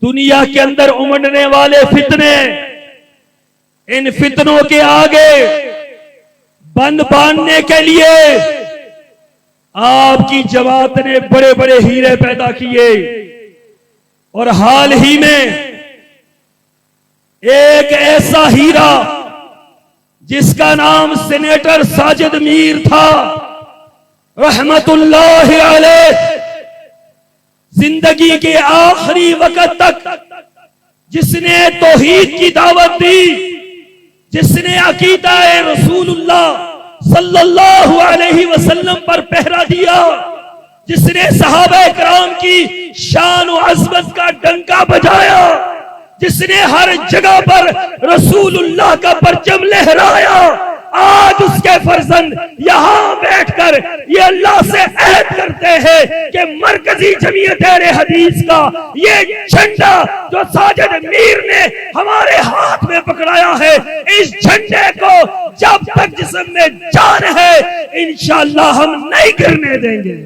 دنیا کے اندر امڑنے والے فتنے، ان فتنوں کے آگے بند باندھنے کے لیے آپ کی جماعت نے بڑے بڑے ہیرے پیدا کیے، اور حال ہی میں ایک ایسا ہیرا جس کا نام سینیٹر ساجد میر تھا رحمت اللہ علیہ، زندگی کے آخری وقت تک جس نے توحید کی دعوت دی، جس نے عقیدہ رسول اللہ صلی اللہ علیہ وسلم پر پہرا دیا، جس نے صحابہ کرام کی شان و عظمت کا ڈنکا بجایا، جس نے ہر جگہ پر رسول اللہ کا پرچم لہرایا، آج اس کے فرزند یہاں بیٹھ کر یہ اللہ سے عہد کرتے ہیں کہ مرکزی جمعیت اہل حدیث کا یہ جھنڈا جو ساجد میر نے ہمارے ہاتھ میں پکڑایا ہے، اس جھنڈے کو جب تک جسم میں جان ہے انشاءاللہ ہم نہیں گرنے دیں گے۔